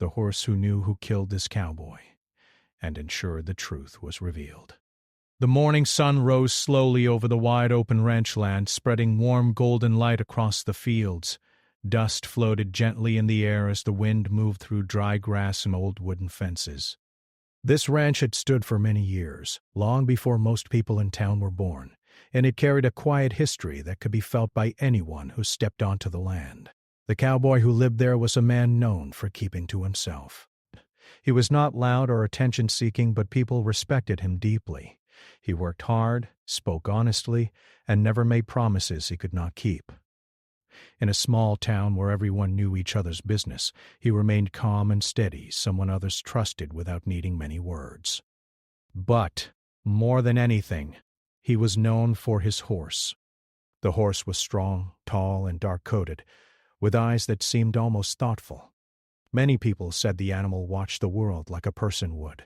the horse who knew who killed this cowboy and ensured the truth was revealed. The morning sun rose slowly over the wide-open ranch land, spreading warm golden light across the fields. Dust floated gently in the air as the wind moved through dry grass and old wooden fences. This ranch had stood for many years, long before most people in town were born, and it carried a quiet history that could be felt by anyone who stepped onto the land. The cowboy who lived there was a man known for keeping to himself. He was not loud or attention-seeking, but people respected him deeply. He worked hard, spoke honestly, and never made promises he could not keep. In a small town where everyone knew each other's business, he remained calm and steady, someone others trusted without needing many words. But, more than anything, he was known for his horse. The horse was strong, tall, and dark-coated, with eyes that seemed almost thoughtful. Many people said the animal watched the world like a person would.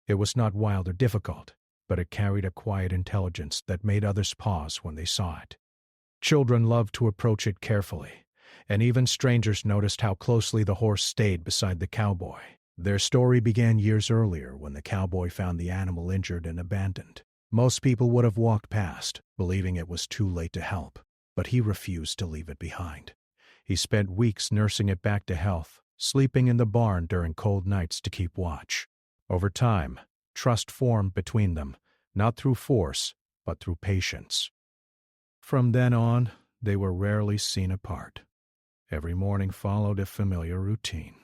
It was not wild or difficult, but it carried a quiet intelligence that made others pause when they saw it. Children loved to approach it carefully, and even strangers noticed how closely the horse stayed beside the cowboy. Their story began years earlier when the cowboy found the animal injured and abandoned. Most people would have walked past, believing it was too late to help, but he refused to leave it behind. He spent weeks nursing it back to health, sleeping in the barn during cold nights to keep watch. Over time, trust formed between them, not through force, but through patience. From then on, they were rarely seen apart. Every morning followed a familiar routine.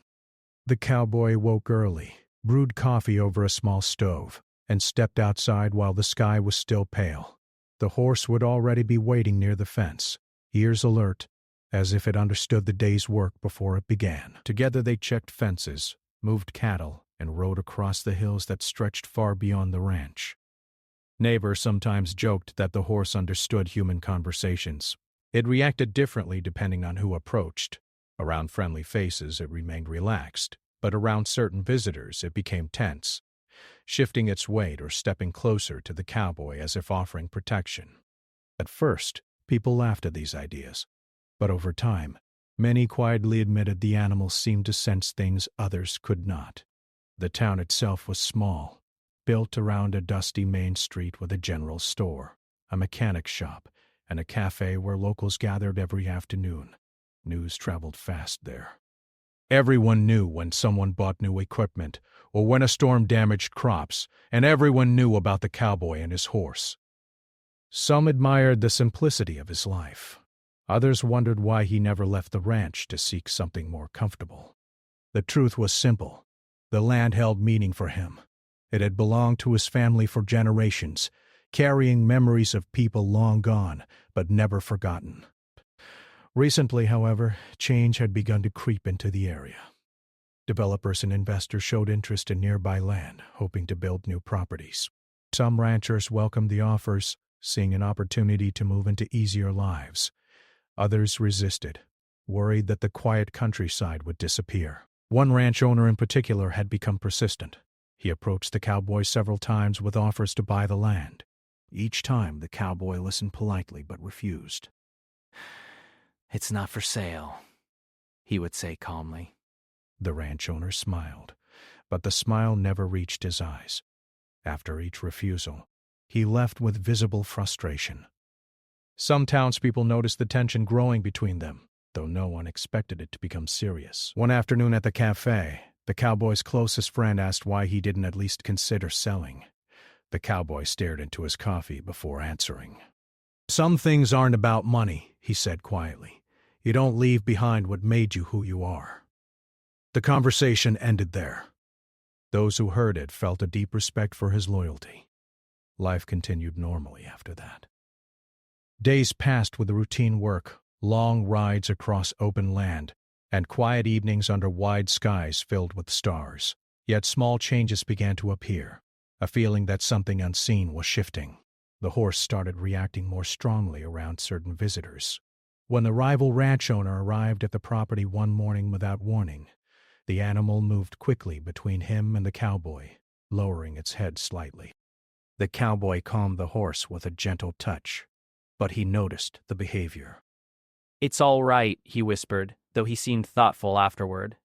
The cowboy woke early, brewed coffee over a small stove, and stepped outside while the sky was still pale. The horse would already be waiting near the fence, ears alert, as if it understood the day's work before it began. Together they checked fences, moved cattle, and rode across the hills that stretched far beyond the ranch. Neighbors sometimes joked that the horse understood human conversations. It reacted differently depending on who approached. Around friendly faces it remained relaxed, but around certain visitors it became tense, shifting its weight or stepping closer to the cowboy as if offering protection. At first, people laughed at these ideas, but over time, many quietly admitted the animal seemed to sense things others could not. The town itself was small, built around a dusty main street with a general store, a mechanic shop, and a cafe where locals gathered every afternoon. News traveled fast there. Everyone knew when someone bought new equipment or when a storm damaged crops, and everyone knew about the cowboy and his horse. Some admired the simplicity of his life. Others wondered why he never left the ranch to seek something more comfortable. The truth was simple. The land held meaning for him. It had belonged to his family for generations, carrying memories of people long gone, but never forgotten. Recently, however, change had begun to creep into the area. Developers and investors showed interest in nearby land, hoping to build new properties. Some ranchers welcomed the offers, seeing an opportunity to move into easier lives. Others resisted, worried that the quiet countryside would disappear. One ranch owner in particular had become persistent. He approached the cowboy several times with offers to buy the land. Each time, the cowboy listened politely but refused. "It's not for sale," he would say calmly. The ranch owner smiled, but the smile never reached his eyes. After each refusal, he left with visible frustration. Some townspeople noticed the tension growing between them, though no one expected it to become serious. One afternoon at the cafe, the cowboy's closest friend asked why he didn't at least consider selling. The cowboy stared into his coffee before answering. "Some things aren't about money," he said quietly. "You don't leave behind what made you who you are." The conversation ended there. Those who heard it felt a deep respect for his loyalty. Life continued normally after that. Days passed with routine work, long rides across open land, and quiet evenings under wide skies filled with stars. Yet small changes began to appear, a feeling that something unseen was shifting. The horse started reacting more strongly around certain visitors. When the rival ranch owner arrived at the property one morning without warning, the animal moved quickly between him and the cowboy, lowering its head slightly. The cowboy calmed the horse with a gentle touch, but he noticed the behavior. "It's all right," he whispered, though he seemed thoughtful afterward.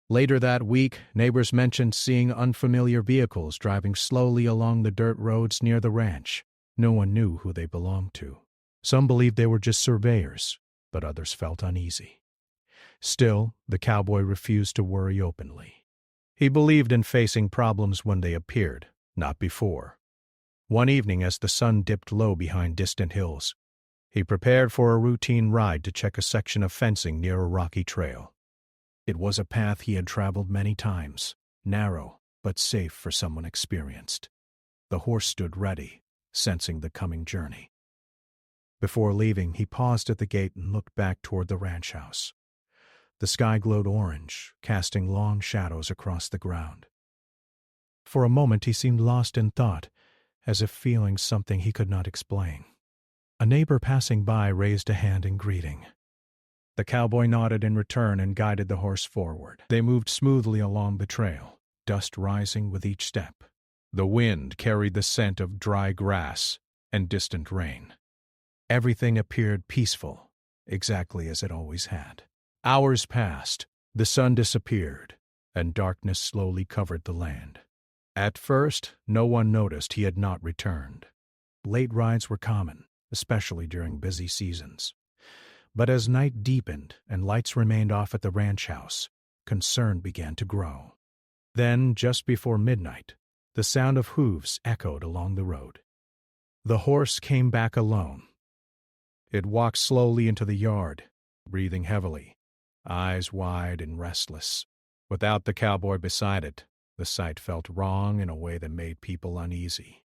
Later that week, neighbors mentioned seeing unfamiliar vehicles driving slowly along the dirt roads near the ranch. No one knew who they belonged to. Some believed they were just surveyors, but others felt uneasy. Still, the cowboy refused to worry openly. He believed in facing problems when they appeared, not before. One evening, as the sun dipped low behind distant hills, he prepared for a routine ride to check a section of fencing near a rocky trail. It was a path he had traveled many times, narrow but safe for someone experienced. The horse stood ready, sensing the coming journey. Before leaving, he paused at the gate and looked back toward the ranch house. The sky glowed orange, casting long shadows across the ground. For a moment he seemed lost in thought, as if feeling something he could not explain. A neighbor passing by raised a hand in greeting. The cowboy nodded in return and guided the horse forward. They moved smoothly along the trail, dust rising with each step. The wind carried the scent of dry grass and distant rain. Everything appeared peaceful, exactly as it always had. Hours passed, the sun disappeared, and darkness slowly covered the land. At first, no one noticed he had not returned. Late rides were common, especially during busy seasons. But as night deepened and lights remained off at the ranch house, concern began to grow. Then, just before midnight, the sound of hooves echoed along the road. The horse came back alone. It walked slowly into the yard, breathing heavily, eyes wide and restless. Without the cowboy beside it, the sight felt wrong in a way that made people uneasy.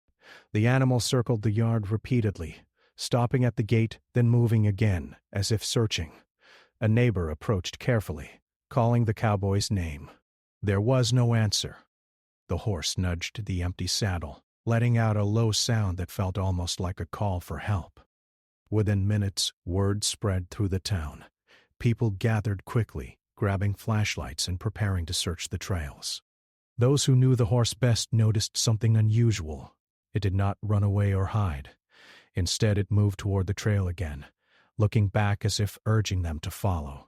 The animal circled the yard repeatedly, stopping at the gate, then moving again, as if searching. A neighbor approached carefully, calling the cowboy's name. There was no answer. The horse nudged the empty saddle, letting out a low sound that felt almost like a call for help. Within minutes, word spread through the town. People gathered quickly, grabbing flashlights and preparing to search the trails. Those who knew the horse best noticed something unusual. It did not run away or hide. Instead, it moved toward the trail again, looking back as if urging them to follow.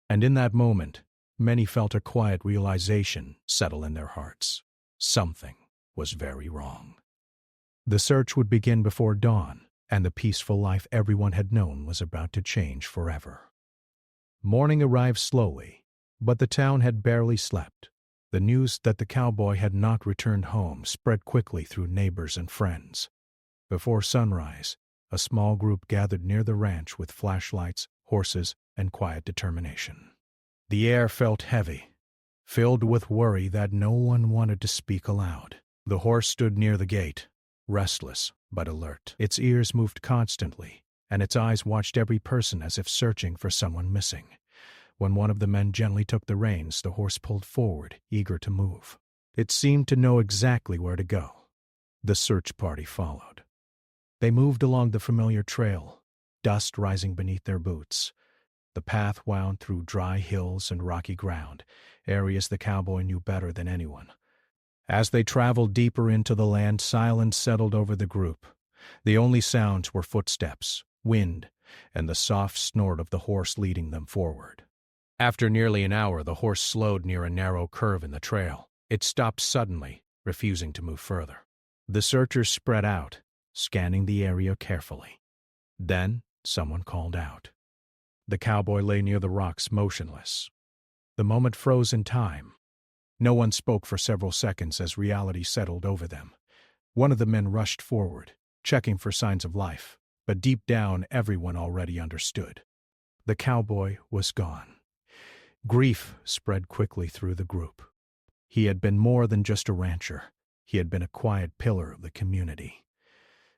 And in that moment, many felt a quiet realization settle in their hearts. Something was very wrong. The search would begin before dawn, and the peaceful life everyone had known was about to change forever. Morning arrived slowly, but the town had barely slept. The news that the cowboy had not returned home spread quickly through neighbors and friends. Before sunrise, a small group gathered near the ranch with flashlights, horses, and quiet determination. The air felt heavy, filled with worry that no one wanted to speak aloud. The horse stood near the gate, restless but alert. Its ears moved constantly, and its eyes watched every person as if searching for someone missing. When one of the men gently took the reins, the horse pulled forward, eager to move. It seemed to know exactly where to go. The search party followed. They moved along the familiar trail, dust rising beneath their boots. The path wound through dry hills and rocky ground, areas the cowboy knew better than anyone. As they traveled deeper into the land, silence settled over the group. The only sounds were footsteps, wind, and the soft snort of the horse leading them forward. After nearly an hour, the horse slowed near a narrow curve in the trail. It stopped suddenly, refusing to move further. The searchers spread out, scanning the area carefully. Then someone called out. The cowboy lay near the rocks, motionless. The moment froze in time. No one spoke for several seconds as reality settled over them. One of the men rushed forward, checking for signs of life, but deep down everyone already understood. The cowboy was gone. Grief spread quickly through the group. He had been more than just a rancher. He had been a quiet pillar of the community.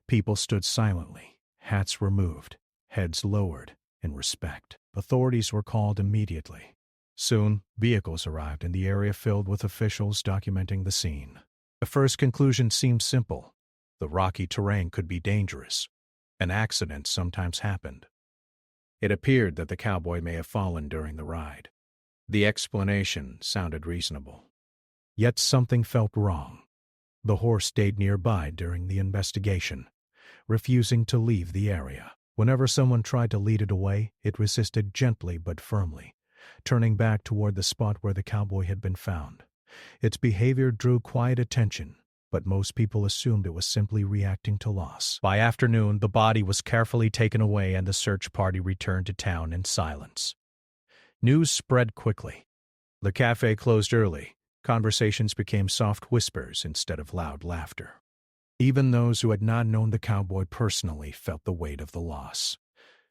People stood silently, hats removed, heads lowered in respect. Authorities were called immediately. Soon, vehicles arrived and the area filled with officials documenting the scene. The first conclusion seemed simple. The rocky terrain could be dangerous. An accident sometimes happened. It appeared that the cowboy may have fallen during the ride. The explanation sounded reasonable. Yet something felt wrong. The horse stayed nearby during the investigation, refusing to leave the area. Whenever someone tried to lead it away, it resisted gently but firmly, turning back toward the spot where the cowboy had been found. Its behavior drew quiet attention, but most people assumed it was simply reacting to loss. By afternoon, the body was carefully taken away and the search party returned to town in silence. News spread quickly. The cafe closed early. Conversations became soft whispers instead of loud laughter. Even those who had not known the cowboy personally felt the weight of the loss.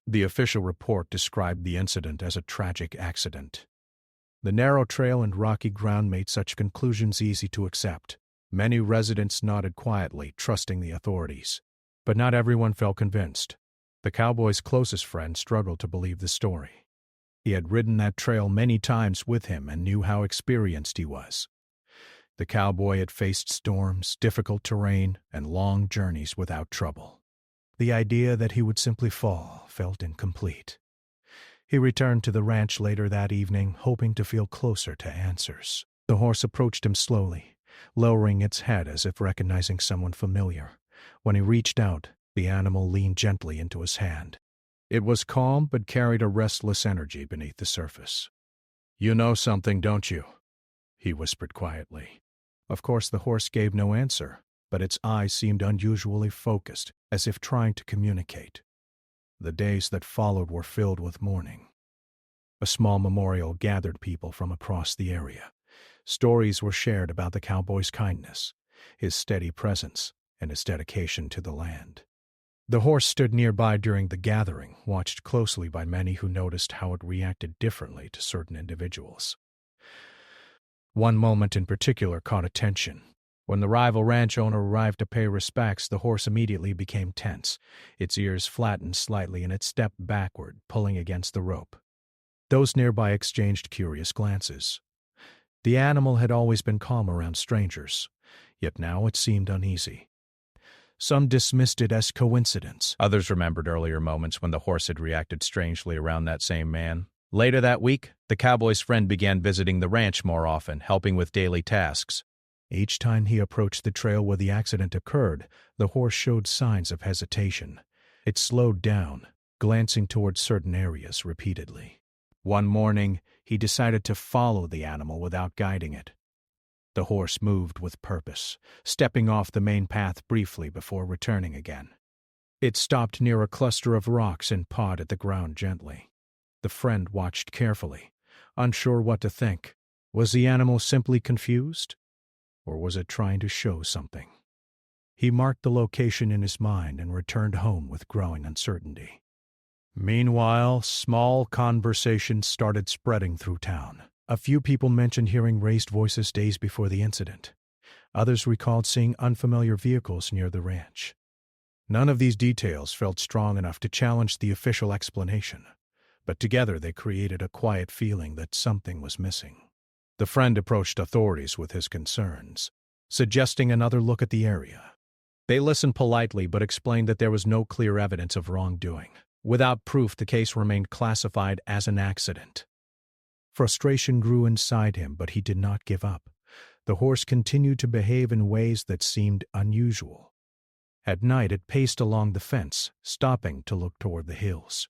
The official report described the incident as a tragic accident. The narrow trail and rocky ground made such conclusions easy to accept. Many residents nodded quietly, trusting the authorities. But not everyone felt convinced. The cowboy's closest friend struggled to believe the story. He had ridden that trail many times with him and knew how experienced he was. The cowboy had faced storms, difficult terrain, and long journeys without trouble. The idea that he would simply fall felt incomplete. He returned to the ranch later that evening, hoping to feel closer to answers. The horse approached him slowly, lowering its head as if recognizing someone familiar. When he reached out, the animal leaned gently into his hand. It was calm but carried a restless energy beneath the surface. "You know something, don't you?" he whispered quietly. Of course, the horse gave no answer, but its eyes seemed unusually focused, as if trying to communicate. The days that followed were filled with mourning. A small memorial gathered people from across the area. Stories were shared about the cowboy's kindness, his steady presence, and his dedication to the land. The horse stood nearby during the gathering, watched closely by many who noticed how it reacted differently to certain individuals. One moment in particular caught attention. When the rival ranch owner arrived to pay respects, the horse immediately became tense. Its ears flattened slightly and it stepped backward, pulling against the rope. Those nearby exchanged curious glances. The animal had always been calm around strangers, yet now it seemed uneasy. Some dismissed it as coincidence. Others remembered earlier moments when the horse had reacted strangely around that same man. Later that week, the cowboy's friend began visiting the ranch more often, helping with daily tasks. Each time he approached the trail where the accident occurred, the horse showed signs of hesitation. It slowed down, glancing toward certain areas repeatedly. One morning, he decided to follow the animal without guiding it. The horse moved with purpose, stepping off the main path briefly before returning again. It stopped near a cluster of rocks and pawed at the ground gently. The friend watched carefully, unsure what to think. Was the animal simply confused? Or was it trying to show something? He marked the location in his mind and returned home with growing uncertainty. Meanwhile, small conversations started spreading through town. A few people mentioned hearing raised voices days before the incident. Others recalled seeing unfamiliar vehicles near the ranch. None of these details felt strong enough to challenge the official explanation, but together they created a quiet feeling that something was missing. The friend approached authorities with his concerns, suggesting another look at the area. They listened politely but explained that there was no clear evidence of wrongdoing. Without proof, the case remained classified as an accident. Frustration grew inside him, but he did not give up. The horse continued to behave in ways that seemed unusual. At night, it paced along the fence, stopping to look toward the hills.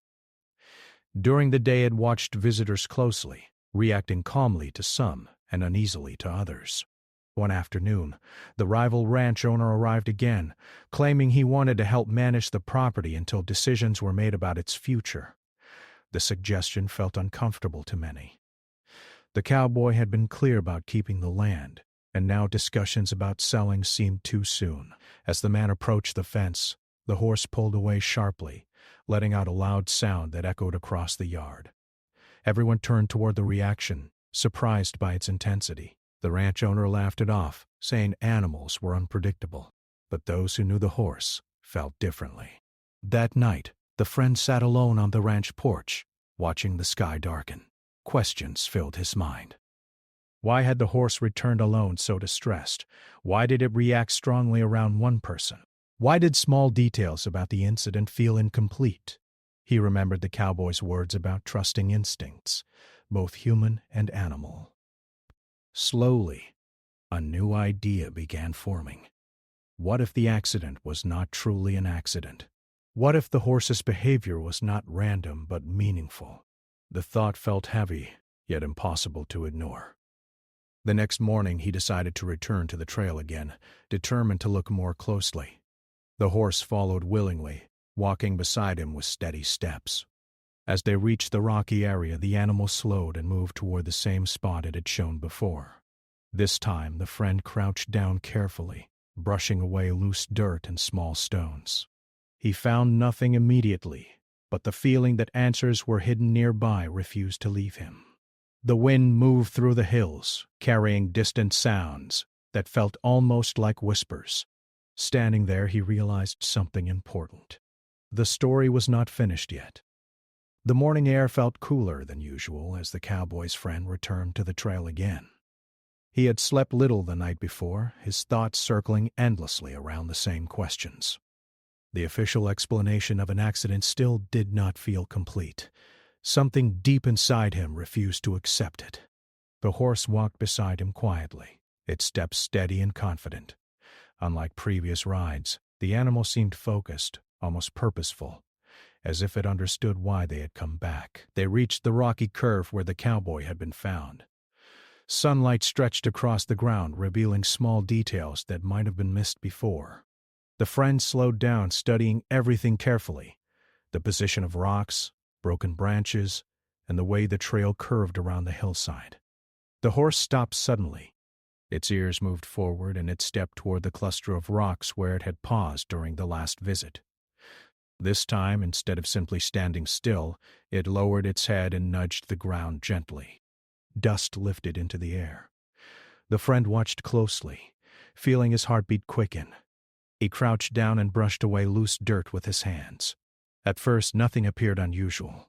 During the day, it watched visitors closely, reacting calmly to some and uneasily to others. One afternoon, the rival ranch owner arrived again, claiming he wanted to help manage the property until decisions were made about its future. The suggestion felt uncomfortable to many. The cowboy had been clear about keeping the land, and now discussions about selling seemed too soon. As the man approached the fence, the horse pulled away sharply, letting out a loud sound that echoed across the yard. Everyone turned toward the reaction, surprised by its intensity. The ranch owner laughed it off, saying animals were unpredictable, but those who knew the horse felt differently. That night, the friend sat alone on the ranch porch, watching the sky darken. Questions filled his mind. Why had the horse returned alone so distressed? Why did it react strongly around one person? Why did small details about the incident feel incomplete? He remembered the cowboy's words about trusting instincts, both human and animal. Slowly, a new idea began forming. What if the accident was not truly an accident? What if the horse's behavior was not random but meaningful? The thought felt heavy, yet impossible to ignore. The next morning he decided to return to the trail again, determined to look more closely. The horse followed willingly, walking beside him with steady steps. As they reached the rocky area, the animal slowed and moved toward the same spot it had shown before. This time the friend crouched down carefully, brushing away loose dirt and small stones. He found nothing immediately, but the feeling that answers were hidden nearby refused to leave him. The wind moved through the hills, carrying distant sounds that felt almost like whispers. Standing there, he realized something important. The story was not finished yet. The morning air felt cooler than usual as the cowboy's friend returned to the trail again. He had slept little the night before, his thoughts circling endlessly around the same questions. The official explanation of an accident still did not feel complete. Something deep inside him refused to accept it. The horse walked beside him quietly, its steps steady and confident. Unlike previous rides, the animal seemed focused, almost purposeful, as if it understood why they had come back. They reached the rocky curve where the cowboy had been found. Sunlight stretched across the ground, revealing small details that might have been missed before. The friend slowed down, studying everything carefully: the position of rocks, broken branches, and the way the trail curved around the hillside. The horse stopped suddenly. Its ears moved forward and it stepped toward the cluster of rocks where it had paused during the last visit. This time, instead of simply standing still, it lowered its head and nudged the ground gently. Dust lifted into the air. The friend watched closely, feeling his heartbeat quicken. He crouched down and brushed away loose dirt with his hands. At first, nothing appeared unusual.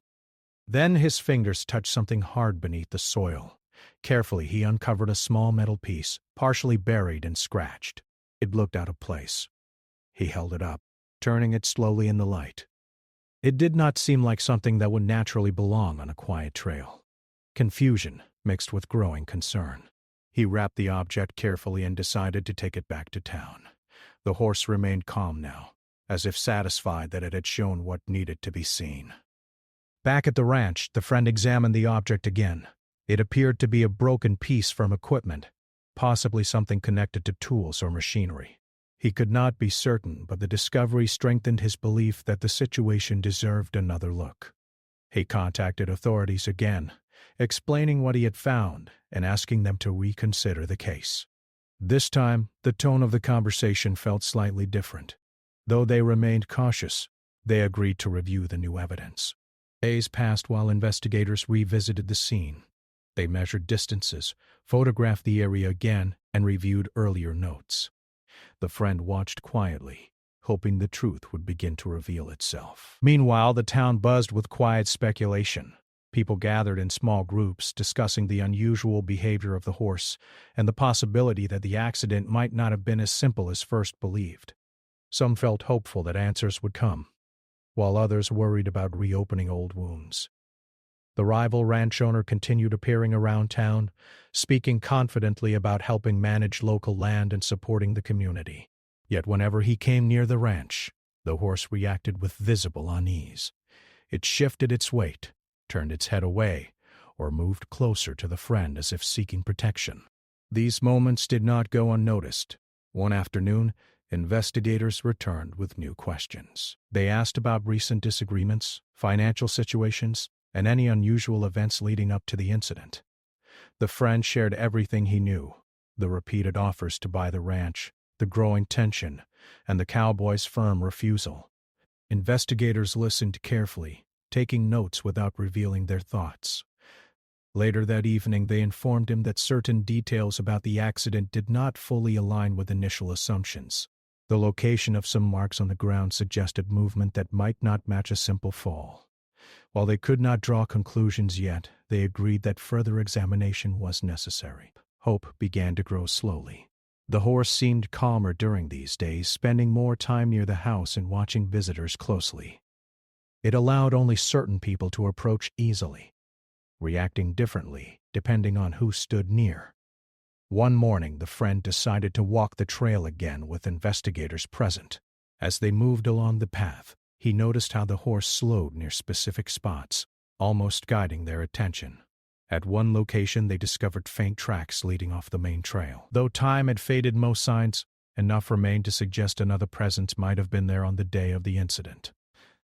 Then his fingers touched something hard beneath the soil. Carefully, he uncovered a small metal piece, partially buried and scratched. It looked out of place. He held it up, turning it slowly in the light. It did not seem like something that would naturally belong on a quiet trail. Confusion mixed with growing concern. He wrapped the object carefully and decided to take it back to town. The horse remained calm now, as if satisfied that it had shown what needed to be seen. Back at the ranch, the friend examined the object again. It appeared to be a broken piece from equipment, possibly something connected to tools or machinery. He could not be certain, but the discovery strengthened his belief that the situation deserved another look. He contacted authorities again, explaining what he had found and asking them to reconsider the case. This time, the tone of the conversation felt slightly different. Though they remained cautious, they agreed to review the new evidence. Days passed while investigators revisited the scene. They measured distances, photographed the area again, and reviewed earlier notes. The friend watched quietly, hoping the truth would begin to reveal itself. Meanwhile, the town buzzed with quiet speculation. People gathered in small groups, discussing the unusual behavior of the horse and the possibility that the accident might not have been as simple as first believed. Some felt hopeful that answers would come, while others worried about reopening old wounds. The rival ranch owner continued appearing around town, speaking confidently about helping manage local land and supporting the community. Yet whenever he came near the ranch, the horse reacted with visible unease. It shifted its weight, turned its head away, or moved closer to the friend as if seeking protection. These moments did not go unnoticed. One afternoon, investigators returned with new questions. They asked about recent disagreements, financial situations, and any unusual events leading up to the incident. The friend shared everything he knew: the repeated offers to buy the ranch, the growing tension, and the cowboy's firm refusal. Investigators listened carefully, taking notes without revealing their thoughts. Later that evening, they informed him that certain details about the accident did not fully align with initial assumptions. The location of some marks on the ground suggested movement that might not match a simple fall. While they could not draw conclusions yet, they agreed that further examination was necessary. Hope began to grow slowly. The horse seemed calmer during these days, spending more time near the house and watching visitors closely. It allowed only certain people to approach easily, reacting differently depending on who stood near. One morning, the friend decided to walk the trail again with investigators present. As they moved along the path, he noticed how the horse slowed near specific spots, almost guiding their attention. At one location, they discovered faint tracks leading off the main trail. Though time had faded most signs, enough remained to suggest another presence might have been there on the day of the incident.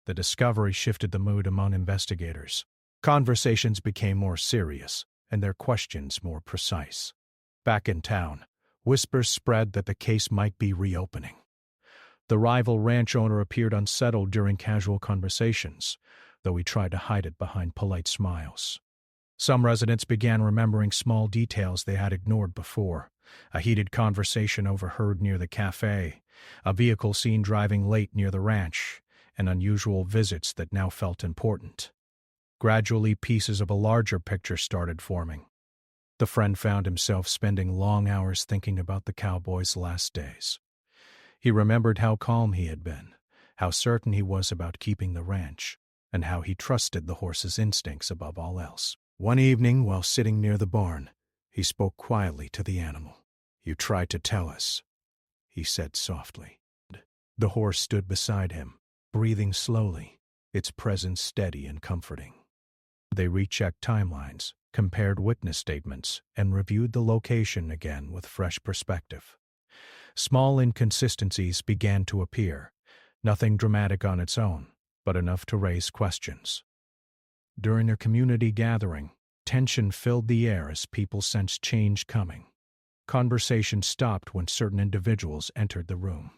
The discovery shifted the mood among investigators. Conversations became more serious, and their questions more precise. Back in town, whispers spread that the case might be reopening. The rival ranch owner appeared unsettled during casual conversations, though he tried to hide it behind polite smiles. Some residents began remembering small details they had ignored before: a heated conversation overheard near the cafe, a vehicle seen driving late near the ranch, and unusual visits that now felt important. Gradually, pieces of a larger picture started forming. The friend found himself spending long hours thinking about the cowboy's last days. He remembered how calm he had been, how certain he was about keeping the ranch, and how he trusted the horse's instincts above all else. One evening, while sitting near the barn, he spoke quietly to the animal. "You tried to tell us," he said softly. The horse stood beside him, breathing slowly, its presence steady and comforting. They rechecked timelines, compared witness statements, and reviewed the location again with fresh perspective. Small inconsistencies began to appear, nothing dramatic on its own, but enough to raise questions. During their community gathering, tension filled the air as people sensed change coming. Conversation stopped when certain individuals entered the room.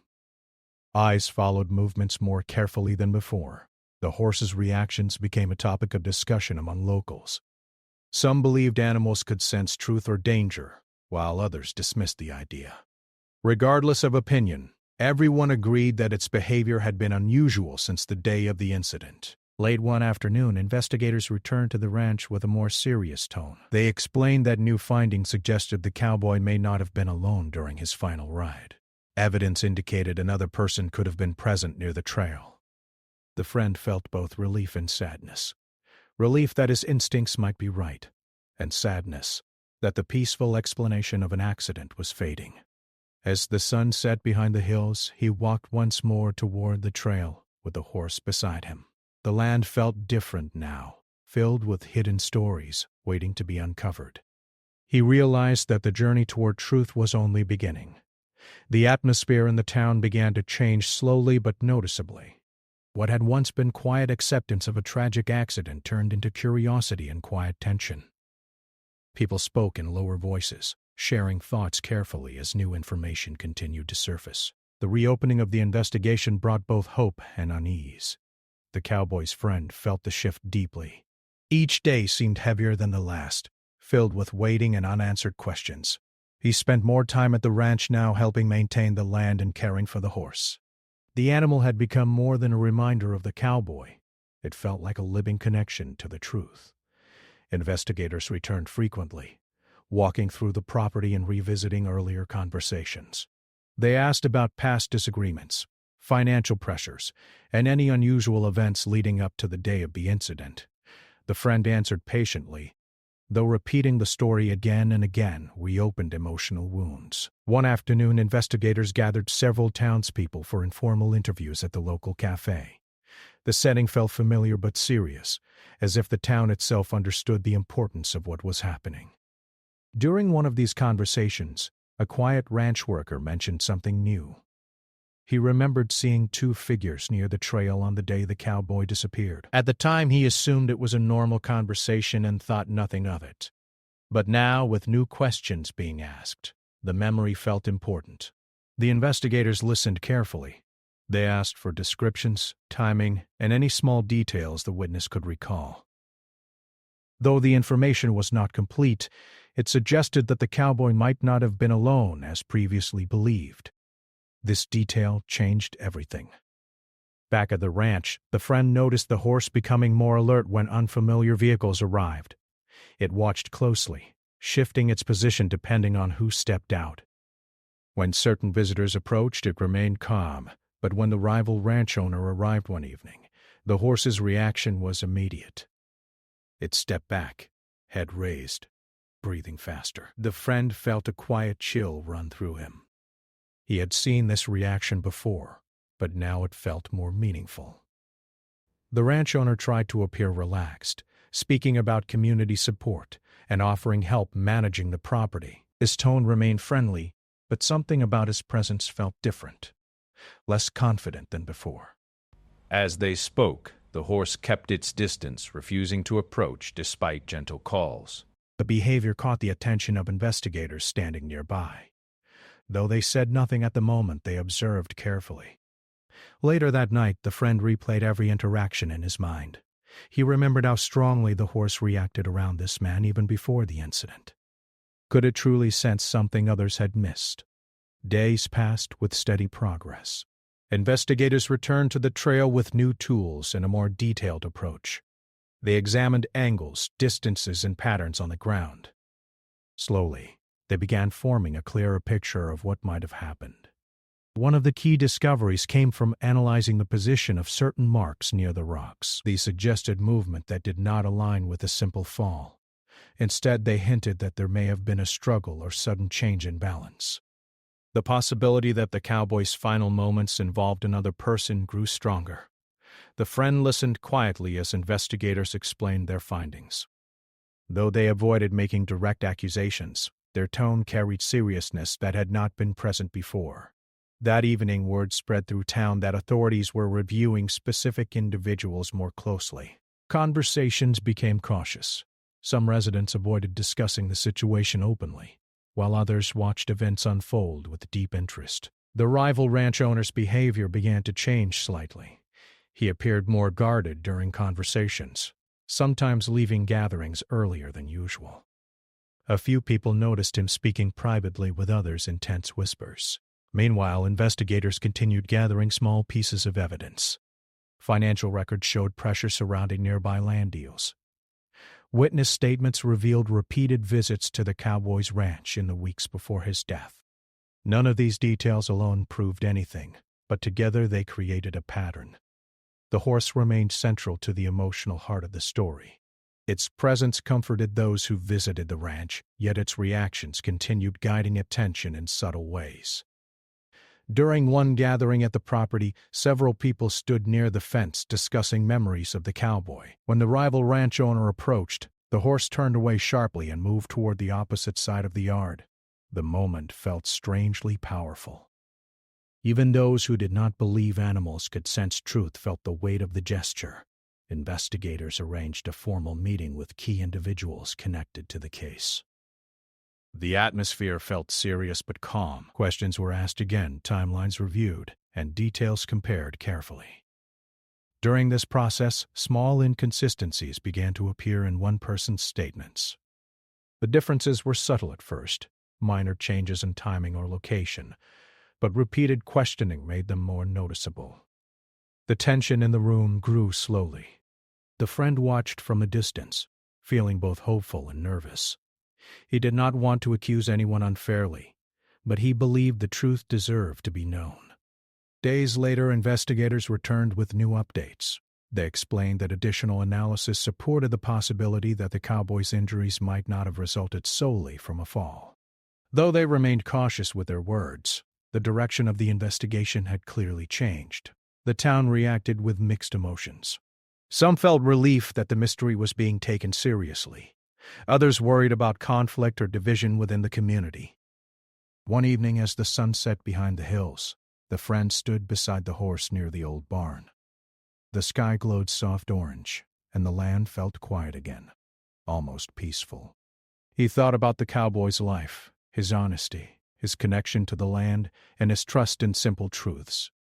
Eyes followed movements more carefully than before. The horse's reactions became a topic of discussion among locals. Some believed animals could sense truth or danger, while others dismissed the idea. Regardless of opinion, everyone agreed that its behavior had been unusual since the day of the incident. Late one afternoon, investigators returned to the ranch with a more serious tone. They explained that new findings suggested the cowboy may not have been alone during his final ride. Evidence indicated another person could have been present near the trail. The friend felt both relief and sadness. Relief that his instincts might be right, and sadness that the peaceful explanation of an accident was fading. As the sun set behind the hills, he walked once more toward the trail with the horse beside him. The land felt different now, filled with hidden stories waiting to be uncovered. He realized that the journey toward truth was only beginning. The atmosphere in the town began to change slowly but noticeably. What had once been quiet acceptance of a tragic accident turned into curiosity and quiet tension. People spoke in lower voices, sharing thoughts carefully as new information continued to surface. The reopening of the investigation brought both hope and unease. The cowboy's friend felt the shift deeply. Each day seemed heavier than the last, filled with waiting and unanswered questions. He spent more time at the ranch now, helping maintain the land and caring for the horse. The animal had become more than a reminder of the cowboy. It felt like a living connection to the truth. Investigators returned frequently, walking through the property and revisiting earlier conversations. They asked about past disagreements, financial pressures, and any unusual events leading up to the day of the incident. The friend answered patiently, though repeating the story again and again reopened emotional wounds. One afternoon, investigators gathered several townspeople for informal interviews at the local cafe. The setting felt familiar but serious, as if the town itself understood the importance of what was happening. During one of these conversations, a quiet ranch worker mentioned something new. He remembered seeing two figures near the trail on the day the cowboy disappeared. At the time, he assumed it was a normal conversation and thought nothing of it. But now, with new questions being asked, the memory felt important. The investigators listened carefully. They asked for descriptions, timing, and any small details the witness could recall. Though the information was not complete, it suggested that the cowboy might not have been alone as previously believed. This detail changed everything. Back at the ranch, the friend noticed the horse becoming more alert when unfamiliar vehicles arrived. It watched closely, shifting its position depending on who stepped out. When certain visitors approached, it remained calm, but when the rival ranch owner arrived one evening, the horse's reaction was immediate. It stepped back, head raised, breathing faster. The friend felt a quiet chill run through him. He had seen this reaction before, but now it felt more meaningful. The ranch owner tried to appear relaxed, speaking about community support, and offering help managing the property. His tone remained friendly, but something about his presence felt different, less confident than before. As they spoke, the horse kept its distance, refusing to approach despite gentle calls. The behavior caught the attention of investigators standing nearby. Though they said nothing at the moment, they observed carefully. Later that night, the friend replayed every interaction in his mind. He remembered how strongly the horse reacted around this man even before the incident. Could it truly sense something others had missed? Days passed with steady progress. Investigators returned to the trail with new tools and a more detailed approach. They examined angles, distances, and patterns on the ground. Slowly, they began forming a clearer picture of what might have happened. One of the key discoveries came from analyzing the position of certain marks near the rocks. These suggested movement that did not align with a simple fall. Instead, they hinted that there may have been a struggle or sudden change in balance. The possibility that the cowboy's final moments involved another person grew stronger. The friend listened quietly as investigators explained their findings. Though they avoided making direct accusations, their tone carried seriousness that had not been present before. That evening, word spread through town that authorities were reviewing specific individuals more closely. Conversations became cautious. Some residents avoided discussing the situation openly, while others watched events unfold with deep interest. The rival ranch owner's behavior began to change slightly. He appeared more guarded during conversations, sometimes leaving gatherings earlier than usual. A few people noticed him speaking privately with others in tense whispers. Meanwhile, investigators continued gathering small pieces of evidence. Financial records showed pressure surrounding nearby land deals. Witness statements revealed repeated visits to the cowboy's ranch in the weeks before his death. None of these details alone proved anything, but together they created a pattern. The horse remained central to the emotional heart of the story. Its presence comforted those who visited the ranch, yet its reactions continued guiding attention in subtle ways. During one gathering at the property, several people stood near the fence discussing memories of the cowboy. When the rival ranch owner approached, the horse turned away sharply and moved toward the opposite side of the yard. The moment felt strangely powerful. Even those who did not believe animals could sense truth felt the weight of the gesture. Investigators arranged a formal meeting with key individuals connected to the case. The atmosphere felt serious but calm. Questions were asked again, timelines reviewed, and details compared carefully. During this process, small inconsistencies began to appear in one person's statements. The differences were subtle at first, minor changes in timing or location, but repeated questioning made them more noticeable. The tension in the room grew slowly. The friend watched from a distance, feeling both hopeful and nervous. He did not want to accuse anyone unfairly, but he believed the truth deserved to be known. Days later, investigators returned with new updates. They explained that additional analysis supported the possibility that the cowboy's injuries might not have resulted solely from a fall. Though they remained cautious with their words, the direction of the investigation had clearly changed. The town reacted with mixed emotions. Some felt relief that the mystery was being taken seriously. Others worried about conflict or division within the community. One evening, as the sun set behind the hills, the friend stood beside the horse near the old barn. The sky glowed soft orange, and the land felt quiet again, almost peaceful. He thought about the cowboy's life, his honesty, his connection to the land, and his trust in simple truths.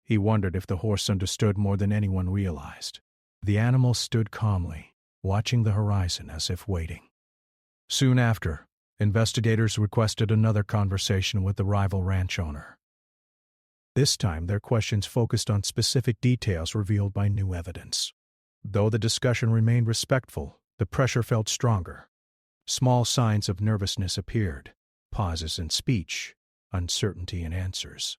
He wondered if the horse understood more than anyone realized. The animal stood calmly, watching the horizon as if waiting. Soon after, investigators requested another conversation with the rival ranch owner. This time, their questions focused on specific details revealed by new evidence. Though the discussion remained respectful, the pressure felt stronger. Small signs of nervousness appeared, pauses in speech, uncertainty in answers.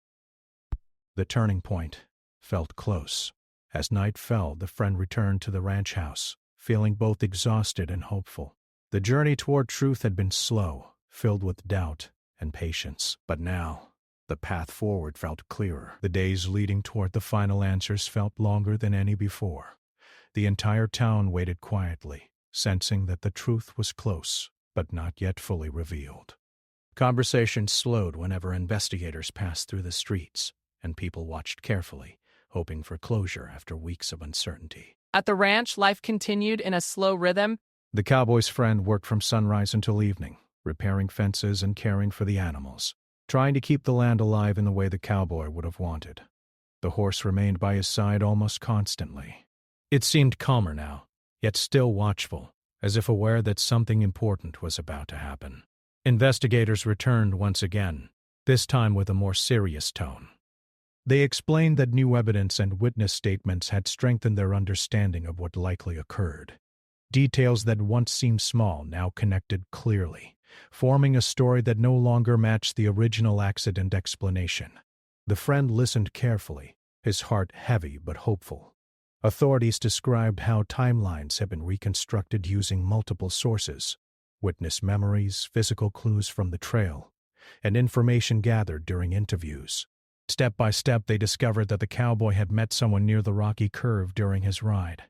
The turning point felt close. As night fell, the friend returned to the ranch house, feeling both exhausted and hopeful. The journey toward truth had been slow, filled with doubt and patience. But now, the path forward felt clearer. The days leading toward the final answers felt longer than any before. The entire town waited quietly, sensing that the truth was close, but not yet fully revealed. Conversation slowed whenever investigators passed through the streets, and people watched carefully, hoping for closure after weeks of uncertainty. At the ranch, life continued in a slow rhythm. The cowboy's friend worked from sunrise until evening, repairing fences and caring for the animals, trying to keep the land alive in the way the cowboy would have wanted. The horse remained by his side almost constantly. It seemed calmer now, yet still watchful, as if aware that something important was about to happen. Investigators returned once again, this time with a more serious tone. They explained that new evidence and witness statements had strengthened their understanding of what likely occurred. Details that once seemed small now connected clearly, forming a story that no longer matched the original accident explanation. The friend listened carefully, his heart heavy but hopeful. Authorities described how timelines had been reconstructed using multiple sources: witness memories, physical clues from the trail, and information gathered during interviews. Step by step, they discovered that the cowboy had met someone near the rocky curve during his ride.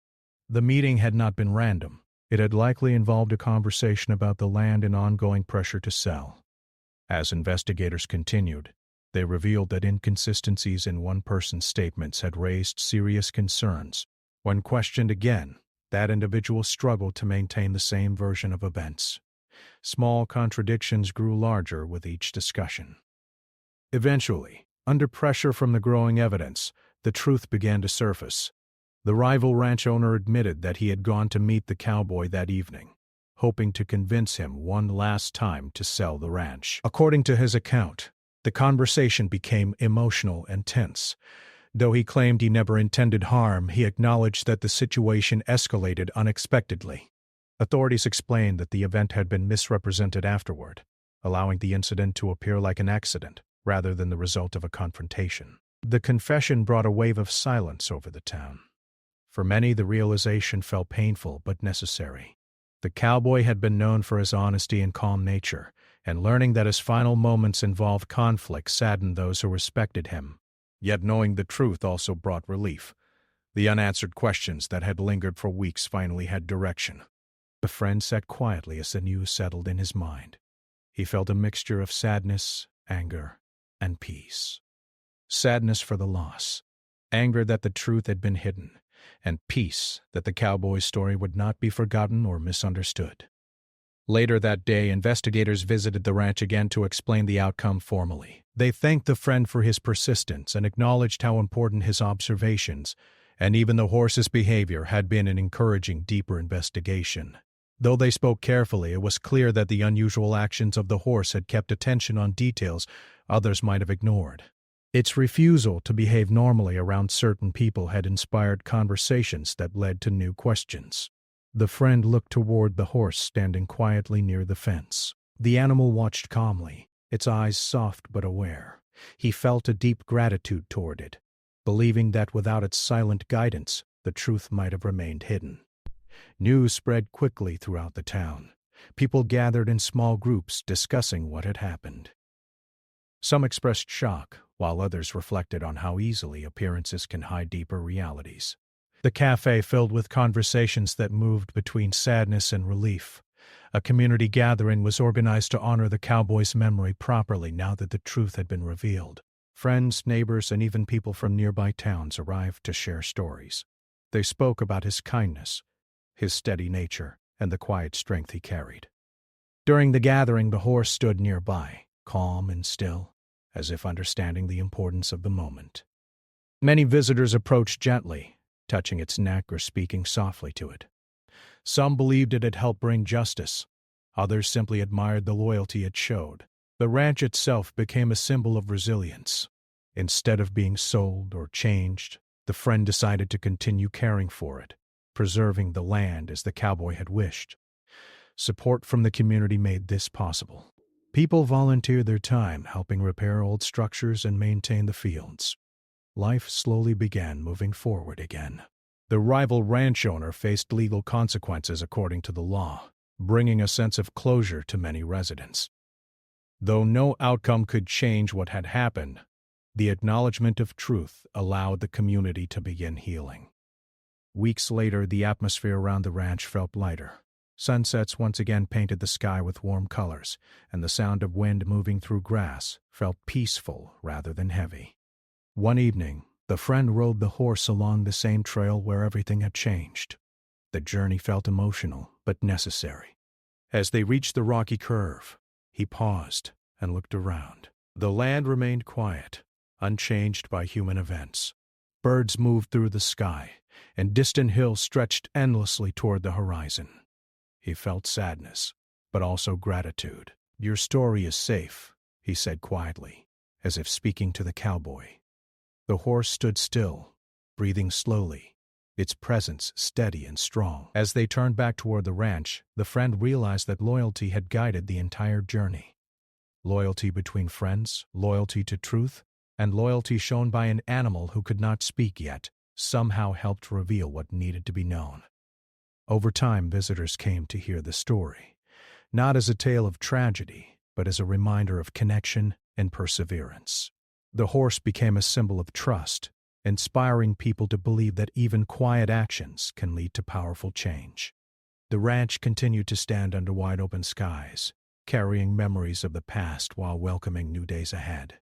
The meeting had not been random. It had likely involved a conversation about the land and ongoing pressure to sell. As investigators continued, they revealed that inconsistencies in one person's statements had raised serious concerns. When questioned again, that individual struggled to maintain the same version of events. Small contradictions grew larger with each discussion. Eventually, under pressure from the growing evidence, the truth began to surface. The rival ranch owner admitted that he had gone to meet the cowboy that evening, hoping to convince him one last time to sell the ranch. According to his account, the conversation became emotional and tense. Though he claimed he never intended harm, he acknowledged that the situation escalated unexpectedly. Authorities explained that the event had been misrepresented afterward, allowing the incident to appear like an accident rather than the result of a confrontation. The confession brought a wave of silence over the town. For many, the realization felt painful but necessary. The cowboy had been known for his honesty and calm nature, and learning that his final moments involved conflict saddened those who respected him. Yet knowing the truth also brought relief. The unanswered questions that had lingered for weeks finally had direction. The friend sat quietly as the news settled in his mind. He felt a mixture of sadness, anger, and peace. Sadness for the loss, anger that the truth had been hidden, and peace that the cowboy's story would not be forgotten or misunderstood. Later that day, investigators visited the ranch again to explain the outcome formally. They thanked the friend for his persistence and acknowledged how important his observations, and even the horse's behavior, had been in encouraging deeper investigation. Though they spoke carefully, it was clear that the unusual actions of the horse had kept attention on details others might have ignored. Its refusal to behave normally around certain people had inspired conversations that led to new questions. The friend looked toward the horse standing quietly near the fence. The animal watched calmly, its eyes soft but aware. He felt a deep gratitude toward it, believing that without its silent guidance, the truth might have remained hidden. News spread quickly throughout the town. People gathered in small groups discussing what had happened. Some expressed shock, while others reflected on how easily appearances can hide deeper realities. The cafe filled with conversations that moved between sadness and relief. A community gathering was organized to honor the cowboy's memory properly now that the truth had been revealed. Friends, neighbors, and even people from nearby towns arrived to share stories. They spoke about his kindness, his steady nature, and the quiet strength he carried. During the gathering, the horse stood nearby, calm and still, as if understanding the importance of the moment. Many visitors approached gently, touching its neck or speaking softly to it. Some believed it had helped bring justice. Others simply admired the loyalty it showed. The ranch itself became a symbol of resilience. Instead of being sold or changed, the friend decided to continue caring for it, preserving the land as the cowboy had wished. Support from the community made this possible. People volunteered their time, helping repair old structures and maintain the fields. Life slowly began moving forward again. The rival ranch owner faced legal consequences according to the law, bringing a sense of closure to many residents. Though no outcome could change what had happened, the acknowledgement of truth allowed the community to begin healing. Weeks later, the atmosphere around the ranch felt lighter. Sunsets once again painted the sky with warm colors, and the sound of wind moving through grass felt peaceful rather than heavy. One evening, the friend rode the horse along the same trail where everything had changed. The journey felt emotional, but necessary. As they reached the rocky curve, he paused and looked around. The land remained quiet, unchanged by human events. Birds moved through the sky, and distant hills stretched endlessly toward the horizon. He felt sadness, but also gratitude. "Your story is safe," he said quietly, as if speaking to the cowboy. The horse stood still, breathing slowly, its presence steady and strong. As they turned back toward the ranch, the friend realized that loyalty had guided the entire journey. Loyalty between friends, loyalty to truth, and loyalty shown by an animal who could not speak yet somehow helped reveal what needed to be known. Over time, visitors came to hear the story, not as a tale of tragedy, but as a reminder of connection and perseverance. The horse became a symbol of trust, inspiring people to believe that even quiet actions can lead to powerful change. The ranch continued to stand under wide-open skies, carrying memories of the past while welcoming new days ahead.